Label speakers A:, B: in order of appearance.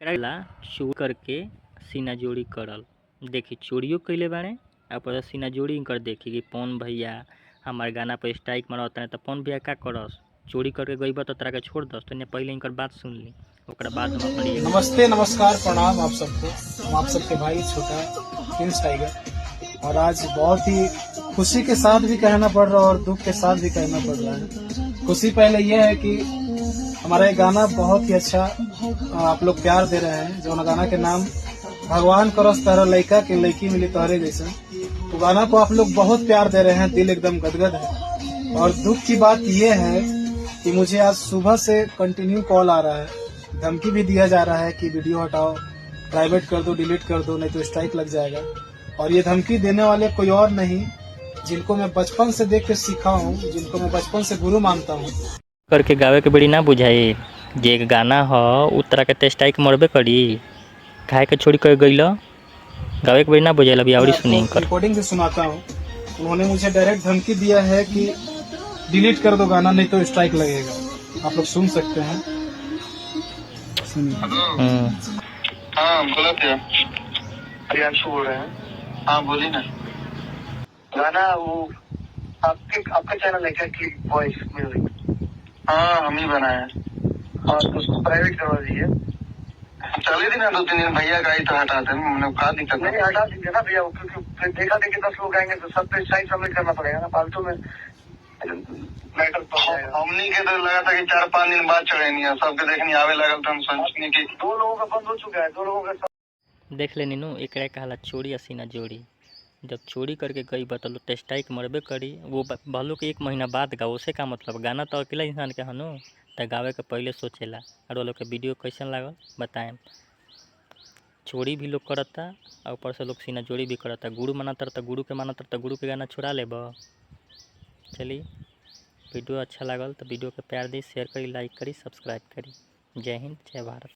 A: ला चोरी करके सीना जोड़ी करल। देखी चोरियो कइले बाड़े आ ऊपर से सीना जोड़ी कर देखी कि पवन भैया हमारे गाना पर स्ट्राइक मारता तो पवन भैया का करस, चोरी करके गई तो तोरा के छोड़ दस। तो पहले इनकर बात सुन ली, ओकरा बाद हम अपन
B: नमस्ते नमस्कार प्रणाम आप सबको। हम आप सबके भाई छोटा प्रिंस टाइगर, और आज बहुत ही खुशी के साथ भी कहना पड़ रहा है और दुख के साथ भी कहना पड़ रहा है। खुशी पहले यह है कि हमारा ये गाना बहुत ही अच्छा आप लोग प्यार दे रहे हैं। जो गाना के नाम भगवान करस तारा लइका के लड़की मिली तोहरे जैसा, तो गाना को आप लोग बहुत प्यार दे रहे हैं, दिल एकदम गदगद है। और दुख की बात यह है कि मुझे आज सुबह से कंटिन्यू कॉल आ रहा है, धमकी भी दिया जा रहा है कि वीडियो हटाओ, प्राइवेट कर दो, डिलीट कर दो, नहीं तो स्ट्राइक लग जाएगा। और ये धमकी देने वाले कोई और नहीं, जिनको मैं बचपन से देख के सीखा हूँ, जिनको मैं बचपन से गुरु मानता हूँ।
A: करके गावे के बड़ी ना बुझाई जे गाना ह उ तरह के स्ट्राइक मरबे करी, काहे के छोड़ी कर गइल गावे के बड़ी ना बुझाइल। अभी और सुनी
B: रिकॉर्डिंग भी सुनाता हूँ। उन्होंने मुझे डायरेक्ट धमकी दिया है कि डिलीट कर दो गाना, नहीं तो स्ट्राइक लगेगा। आप लोग सुन सकते हैं।
C: हाँ बोला थे, प्रियांशु बोल रहे हैं। हाँ बोली ना। गाना वो आपका चैनल है क्या कि वॉइस म्यूजिक? हाँ हम ही बनाए हैं। हाँ तो उसको प्राइवेट करवा दीजिए। चले थे ना 2-3 दिन, भैया का ही तो हटा दें, हमने कहा दिक्कत नहीं, हटा दीजिए ना भैया, क्योंकि फिर देखा देखी 10 लोग आएंगे तो सब पे साइड सबमिट करना पड़ेगा ना, फालतू में मैटर। हमनी के तो लगा था कि 4-5 दिन बाद चढ़ेनी, सबके देखनी आवे लगल तो हम सोचनी कि 2 लोगों का बंद हो चुका है, 2 लोगों का
A: देख लेनी नु। एक कहला चोरी या सीना जोड़ी। जब चोरी करके गई बतलो तो स्ट्राइक मरबे करी। वो भलो कि 1 महीना बाद गाओ, उसे का मतलब। गाना तो अकेला इंसान के हनु, तो गावे के पहले सोचेला। और वो लोग के वीडियो कैसन लागल बताएं। चोरी भी लोग करता और ऊपर से लोग सीना जोड़ी भी करता। गुरु मानता तो गुरु के मानता तो गुरु के गाना छुड़ा लेब। चली वीडियो अच्छा लागल तो वीडियो के प्यार दी, शेयर करी, लाइक करी, सब्सक्राइब करी। जय हिंद, जय भारत।